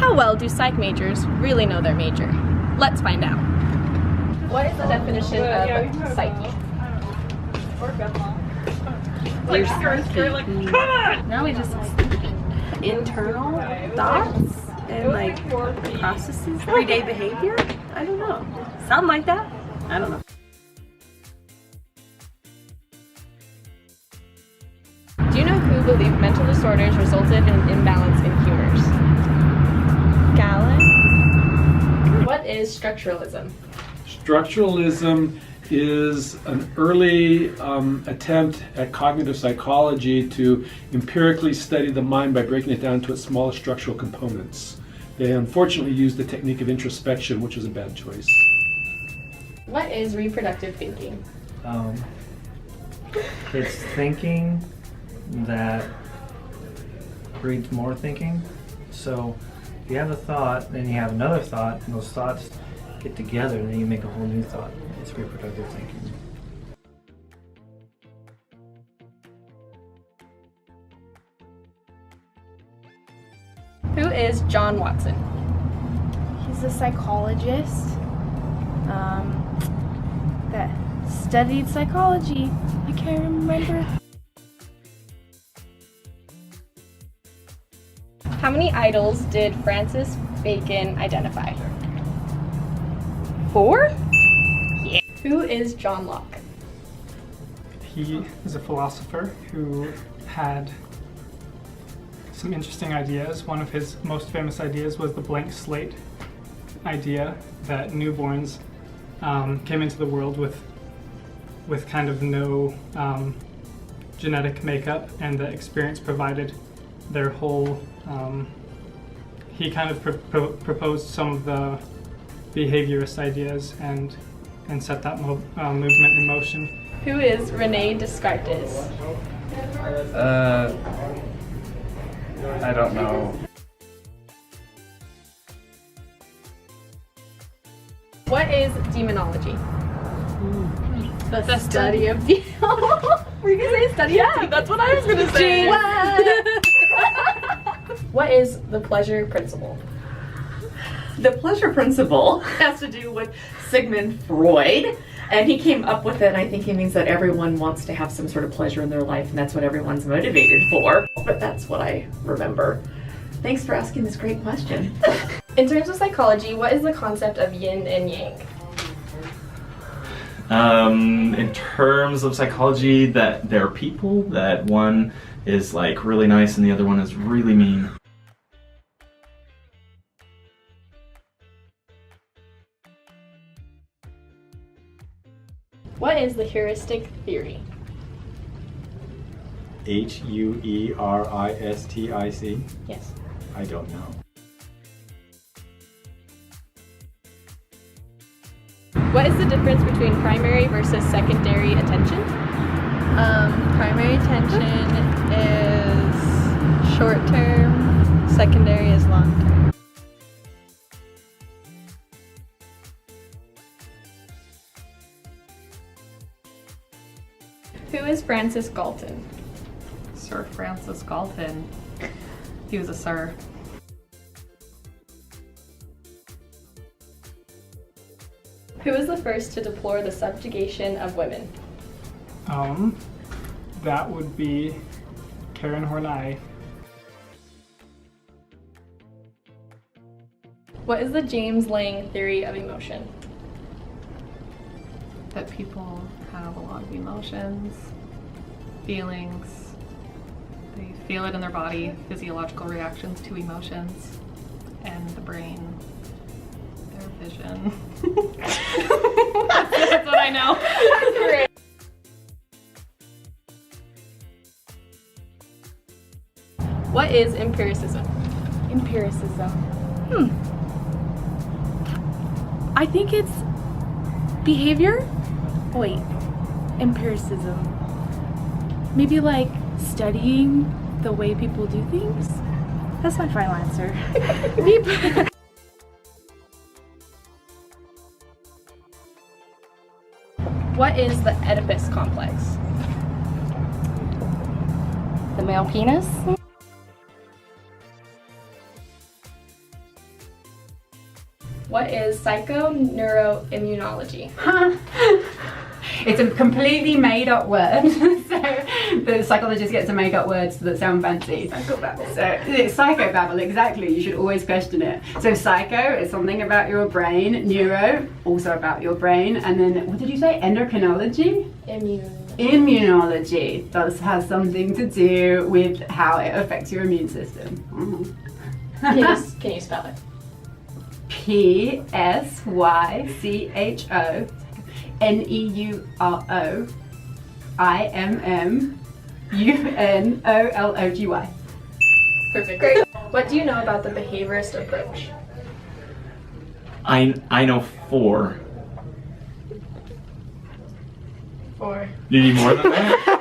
How well do psych majors really know their major? Let's find out. What is the definition of psyche? Now we just internal thoughts and like processes, everyday behavior. I don't know. Something like that. I don't know. Do you know who believed mental disorders resulted in an imbalance in humors? Galen? What is structuralism? Structuralism is an early attempt at cognitive psychology to empirically study the mind by breaking it down to its smallest structural components. They unfortunately used the technique of introspection, which was a bad choice. What is reproductive thinking? It's thinking that breeds more thinking. So if you have a thought, then you have another thought, and those thoughts get together, and then you make a whole new thought. It's reproductive thinking. Who is John Watson? He's a psychologist that studied psychology. I can't remember. How many idols did Francis Bacon identify? 4? Yeah. Who is John Locke? He is a philosopher who had some interesting ideas. One of his most famous ideas was the blank slate idea, that newborns came into the world with kind of no genetic makeup, and the experience provided their whole. He kind of proposed some of the behaviorist ideas and set that movement in motion. Who is René Descartes? I don't know. What is demonology? The study of demons. Were you gonna say study of demons? That's what I was gonna say. What is the pleasure principle? The pleasure principle has to do with Sigmund Freud, and he came up with it, and I think he means that everyone wants to have some sort of pleasure in their life, and that's what everyone's motivated for. But that's what I remember. Thanks for asking this great question. In terms of psychology, what is the concept of yin and yang? In terms of psychology, that there are people that one is like really nice and the other one is really mean. What is the heuristic theory? Heuristic? Yes. I don't know. What is the difference between primary versus secondary attention? Primary attention is short term, secondary is long term. Who is Francis Galton? Sir Francis Galton. He was a sir. Who was the first to deplore the subjugation of women? That would be Karen Horney. What is the James Lange theory of emotion? That people have a lot of emotions, feelings, they feel it in their body, physiological reactions to emotions, and the brain, their vision. That's what I know. Great. What is empiricism? Empiricism. I think it's behavior. Wait, empiricism. Maybe like studying the way people do things? That's my final answer. What is the Oedipus complex? The male penis? What is psychoneuroimmunology? It's a completely made up word. So the psychologist gets to make up words that sound fancy. Psychobabble. So it's psychobabble, exactly. You should always question it. So psycho is something about your brain, neuro, also about your brain, and then what did you say? Endocrinology? Immunology. That has something to do with how it affects your immune system. Can you spell it? PSYCHONEUROIMMUNOLOGY. Perfect. Great. What do you know about the behaviorist approach? I know 4. 4. You need more than that?